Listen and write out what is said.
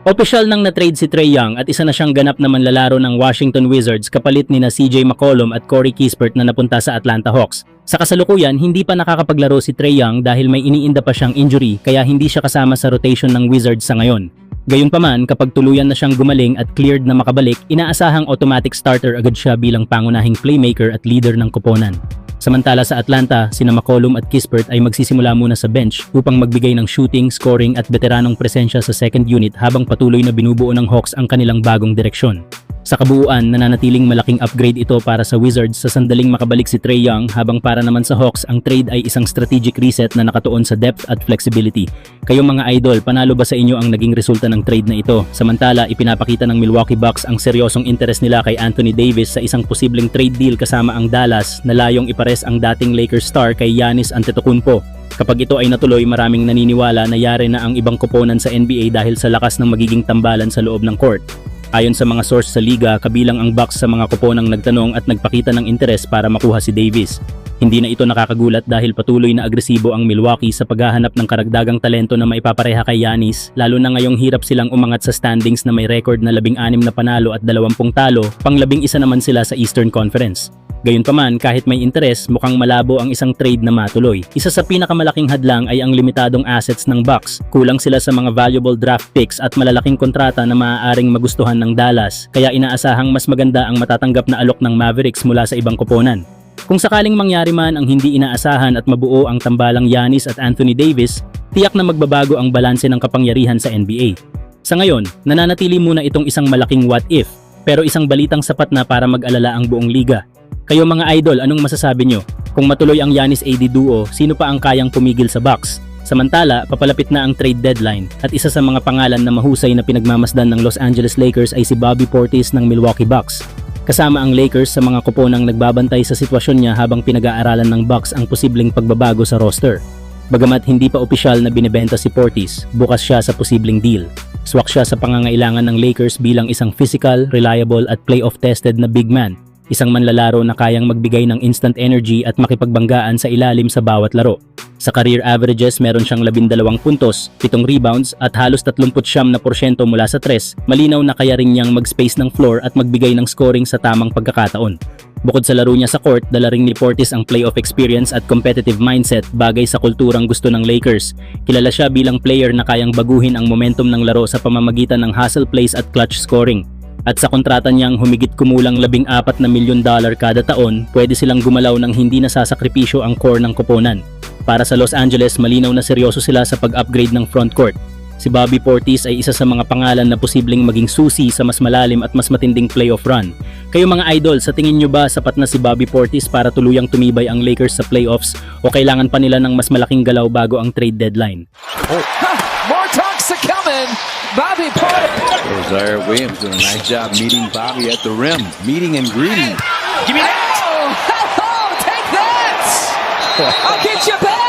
Opisyal nang na-trade si Trae Young at isa na siyang ganap na manlalaro ng Washington Wizards kapalit ni na CJ McCollum at Corey Kispert na napunta sa Atlanta Hawks. Sa kasalukuyan, hindi pa nakakapaglaro si Trae Young dahil may iniinda pa siyang injury kaya hindi siya kasama sa rotation ng Wizards sa ngayon. Gayunpaman, kapag tuluyan na siyang gumaling at cleared na makabalik, inaasahang automatic starter agad siya bilang pangunahing playmaker at leader ng koponan. Samantala sa Atlanta, sina McCollum at Kispert ay magsisimula muna sa bench upang magbigay ng shooting, scoring at veteranong presensya sa second unit habang patuloy na binubuo ng Hawks ang kanilang bagong direksyon. Sa kabuuan, nananatiling malaking upgrade ito para sa Wizards sa sandaling makabalik si Trae Young habang para naman sa Hawks ang trade ay isang strategic reset na nakatuon sa depth at flexibility. Kayong mga idol, panalo ba sa inyo ang naging resulta ng trade na ito? Samantala, ipinapakita ng Milwaukee Bucks ang seryosong interes nila kay Anthony Davis sa isang posibleng trade deal kasama ang Dallas na layong ipares ang dating Lakers star kay Giannis Antetokounmpo. Kapag ito ay natuloy, maraming naniniwala na yari na ang ibang koponan sa NBA dahil sa lakas ng magiging tambalan sa loob ng court. Ayon sa mga source sa liga, kabilang ang Bucks sa mga koponang nagtanong at nagpakita ng interes para makuha si Davis. Hindi na ito nakakagulat dahil patuloy na agresibo ang Milwaukee sa paghahanap ng karagdagang talento na maipapareha kay Giannis, lalo na ngayong hirap silang umangat sa standings na may record na 16 na panalo at 20 talo, pang-11 naman sila sa Eastern Conference. Gayunpaman, kahit may interes, mukhang malabo ang isang trade na matuloy. Isa sa pinakamalaking hadlang ay ang limitadong assets ng Bucks. Kulang sila sa mga valuable draft picks at malalaking kontrata na maaaring magustuhan ng Dallas, kaya inaasahang mas maganda ang matatanggap na alok ng Mavericks mula sa ibang koponan. Kung sakaling mangyari man ang hindi inaasahan at mabuo ang tambalang Giannis at Anthony Davis, tiyak na magbabago ang balanse ng kapangyarihan sa NBA. Sa ngayon, nananatili muna itong isang malaking what if, pero isang balitang sapat na para mag-alala ang buong liga. Kayo mga idol, anong masasabi nyo? Kung matuloy ang Giannis-AD duo, sino pa ang kayang pumigil sa Bucks? Samantala, papalapit na ang trade deadline at isa sa mga pangalan na mahusay na pinagmamasdan ng Los Angeles Lakers ay si Bobby Portis ng Milwaukee Bucks. Kasama ang Lakers sa mga koponang nagbabantay sa sitwasyon niya habang pinag-aaralan ng Bucks ang posibleng pagbabago sa roster. Bagamat hindi pa opisyal na binebenta si Portis, bukas siya sa posibleng deal. Swak siya sa pangangailangan ng Lakers bilang isang physical, reliable at playoff-tested na big man. Isang manlalaro na kayang magbigay ng instant energy at makipagbanggaan sa ilalim sa bawat laro. Sa career averages, meron siyang 12 puntos, 7 rebounds at halos 39% mula sa 3. Malinaw na kaya rin niyang mag-space ng floor at magbigay ng scoring sa tamang pagkakataon. Bukod sa laro niya sa court, dala ring ni Portis ang playoff experience at competitive mindset bagay sa kulturang gusto ng Lakers. Kilala siya bilang player na kayang baguhin ang momentum ng laro sa pamamagitan ng hustle plays at clutch scoring. At sa kontrata niyang humigit kumulang $14 milyon kada taon, pwede silang gumalaw ng hindi nasasakripisyo ang core ng koponan. Para sa Los Angeles, malinaw na seryoso sila sa pag-upgrade ng frontcourt. Si Bobby Portis ay isa sa mga pangalan na posibleng maging susi sa mas malalim at mas matinding playoff run. Kayo mga idol, sa tingin nyo ba sapat na si Bobby Portis para tuluyang tumibay ang Lakers sa playoffs o kailangan pa nila ng mas malaking galaw bago ang trade deadline? More talks to come in. Bobby Portis. Zaire Williams doing a nice job meeting Bobby at the rim, meeting and greeting. Give me that. Oh, take that. I'll get you back.